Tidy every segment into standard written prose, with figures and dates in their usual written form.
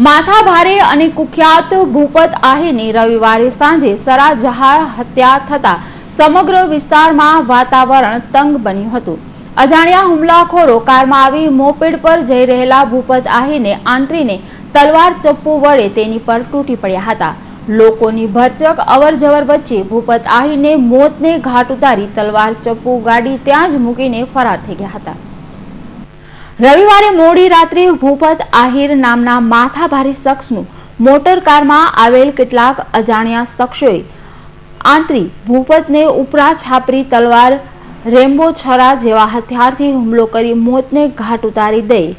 માથાભારે અને કુખ્યાત ભૂપત આહિરની રવિવારે સાંજે સરાજહાર હત્યા થતા સમગ્ર વિસ્તારમાં વાતાવરણ તંગ બન્યું હતું। અજાણ્યા હુમલાખોરો કારમાં આવી મોપેડ પર જઈ રહેલા ભૂપત આહિરને આંતરીને તલવાર ચપ્પુ વડે તેની પર તૂટી પડ્યા હતા। લોકોની ભરચક અવરજવર વચ્ચે ભૂપત આહિરને મોતને ઘાટ ઉતારી તલવાર ચપ્પુ ગાડી ત્યાં જ મૂકીને ફરાર થઈ ગયા હતા। રવિવારે મોડી રાત્રે ભૂપત આહિર નામના માથાભારે શખ્સનું મોટર કારમાં આવેલ કેટલાક અજાણ્યા શખ્સોએ આંતરી ભૂપતને ઉપરા છાપરી તલવાર, રેમ્બો છરા જેવા હથિયારથી હુમલો કરી મોતને ઘાટ ઉતારી દઈ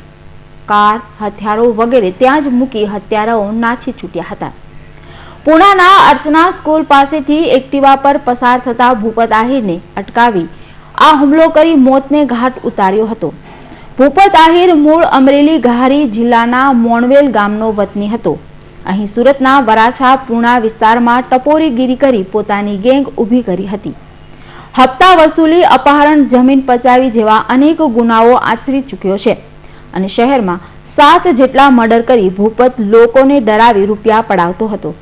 કાર, હથિયારો વગેરે ત્યાં જ મૂકી હત્યારાઓ નાસી છૂટ્યા હતા। પુણાના અર્ચના સ્કૂલ પાસેથી એક્ટિવા પર પસાર થતા ભૂપત આહિરને અટકાવી આ હુમલો કરી મોતને ઘાટ ઉતાર્યો હતો। ભૂપત આહિર મૂળ અમરેલી ઘારી જિલ્લાના મોણવેલ ગામનો વતની હતો। અહીં સુરતના વરાછા પૂણા વિસ્તારમાં ટપોરીગીરી કરી પોતાની ગેંગ ઊભી કરી હતી। હપ્તા વસૂલી, અપહરણ, જમીન પચાવી જેવા અનેક ગુનાઓ આચરી ચૂક્યો છે અને શહેરમાં 7 જેટલા મર્ડર કરી ભૂપત લોકોને ડરાવી રૂપિયા પડાવતો હતો।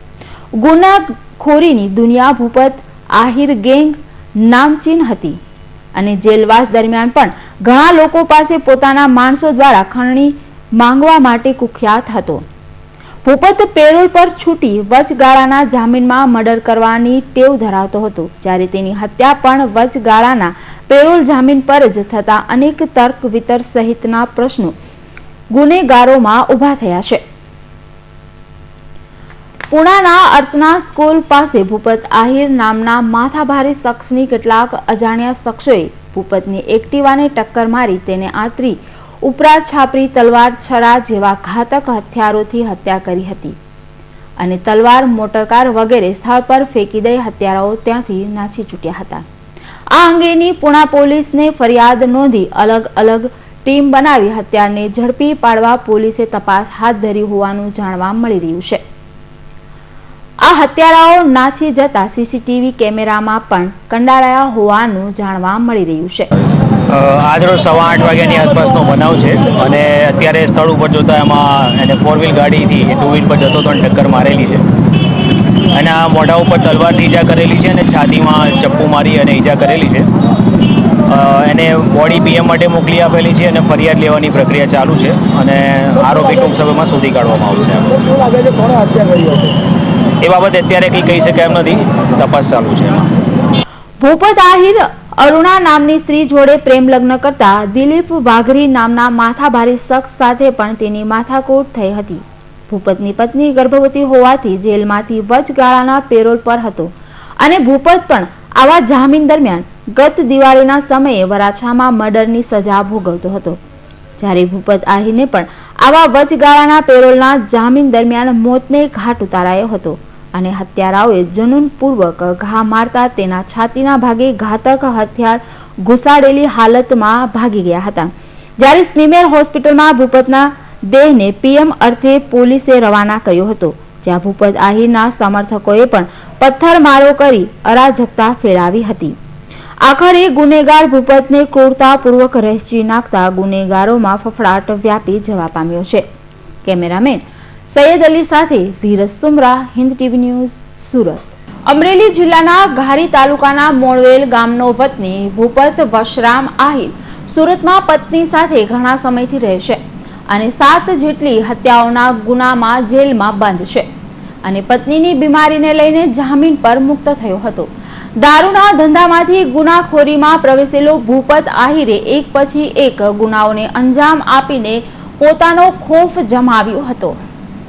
ગુનાખોરીની દુનિયા ભૂપત આહિર ગેંગ નામચીન હતી અને જેલવાસ દરમિયાન પણ ઘણા લોકો પાસે પોતાના માણસો દ્વારા ખંડણી માંગવા માટે કુખ્યાત હતો। ભૂપત પેરોલ પર છૂટી વચગાળાના જામીનમાં મર્ડર કરવાની ટેવ ધરાવતો હતો, જ્યારે તેની હત્યા પણ વચગાળાના પેરોલ જામીન પર જ થતા અનેક તર્ક વિતર્ક સહિતના પ્રશ્નો ગુનેગારોમાં ઊભા થયા છે। પુણાના અર્ચના સ્કૂલ પાસે ભૂપત આહિર નામના માથાભારે શખ્સની કેટલાક અજાણ્યા શખ્સોએ ભૂપતની એક્ટિવાને ટક્કર મારી તેને આંતરી ઉપરા છાપરી, તલવાર, છરા જેવા ઘાતક હથિયારોથી હત્યા કરી હતી અને તલવાર, મોટરકાર વગેરે સ્થળ પર ફેંકી દઈ હત્યારાઓ ત્યાંથી નાસી છૂટ્યા હતા। આ અંગેની પુણા પોલીસને ફરિયાદ નોંધી અલગ અલગ ટીમ બનાવી હત્યારને ઝડપી પાડવા પોલીસે તપાસ હાથ ધરી હોવાનું જાણવા મળી રહ્યું છે। આ હત્યારાઓ નાસી જતા સીસીટીવી કેમેરામાં પણ કંડારાયા હોવાનું જાણવા મળી રહ્યું છે। આજરોજ 8:15 વાગ્યાની આસપાસનો બનાવ છે અને અત્યારે સ્થળ ઉપર જોતા એમાં એને 4 વ્હીલ ગાડીથી 2 વ્હીલ પર જતો હતો અને ટક્કર મારેલી છે। એના મોઢા ઉપર તલવારથી ઈજા કરેલી છે અને છાતીમાં ચપ્પુ મારી અને ઈજા કરેલી છે। એને બોડી પીએમ માટે મોકલી આપેલી છે અને ફરિયાદ લેવાની પ્રક્રિયા ચાલુ છે અને આરોપી ટૂંક સમયમાં શોધી કાઢવામાં આવશે। એ બાબતે અત્યારે કંઈ કહી શકાય એમ નથી, તપાસ ચાલુ છે। ભૂપત આહિર અરુણા નામની સ્ત્રી જોડે પ્રેમ લગ્ન કરતા દિલીપ વાઘરી નામના માથાભારે શખ્સ સાથે પણ તેની માથાકૂટ થઈ હતી। ભૂપતની પત્ની ગર્ભવતી હોવાથી જેલમાંથી વચગાળાના પેરોલ પર હતો અને ભૂપત પણ આવા જામીન દરમિયાન ગત દિવાળીના સમયે વરાછામાં મર્ડરની સજા ભોગવતો હતો, જ્યારે ભૂપત આહિરને પણ આવા વચગાળાના પેરોલના જામીન દરમિયાન મોતને ઘાટ ઉતારાયો હતો અને હત્યારાઓએ જનૂનપૂર્વક ઘા મારતા તેના છાતીના ભાગે ઘાતક હથિયાર ઘુસાડેલી હાલતમાં ભાગી ગયા હતા। જ્યારે સ્મીમેર હોસ્પિટલમાં ભૂપતના દેહને પીએમ અર્થે પોલીસે રવાના કર્યો હતો, જ્યાં ભૂપત આહિરના સમર્થકોએ પણ પથ્થરમારો કરી અરાજકતા ફેલાવી હતી। આખરે ગુનેગાર ભૂપતને ક્રૂરતાપૂર્વક રહેચી નાખતા ગુનેગારોમાં ફફડાટ વ્યાપી જવા પામ્યો છે। કેમેરામેન સૈયદ અલી સાથે ધીરજ સુમરા, હિન્દ ટીવી ન્યૂઝ, સુરત। અમરેલી જિલ્લાના ઘારી તાલુકાના મોણવેલ ગામનો વતની ભૂપત વશરામ આહિર સુરતમાં પત્ની સાથે ઘણા સમયથી રહે છે અને 7 જેટલી હત્યાઓના ગુનામાં જેલમાં બંધ છે અને પત્નીની બીમારીને લઈને જામીન પર મુક્ત થયો હતો। દારૂના ધંધામાંથી ગુનાખોરીમાં પ્રવેશેલો ભૂપત આહિરે એક પછી એક ગુનાઓને અંજામ આપીને પોતાનો ખોફ જમાવ્યો હતો।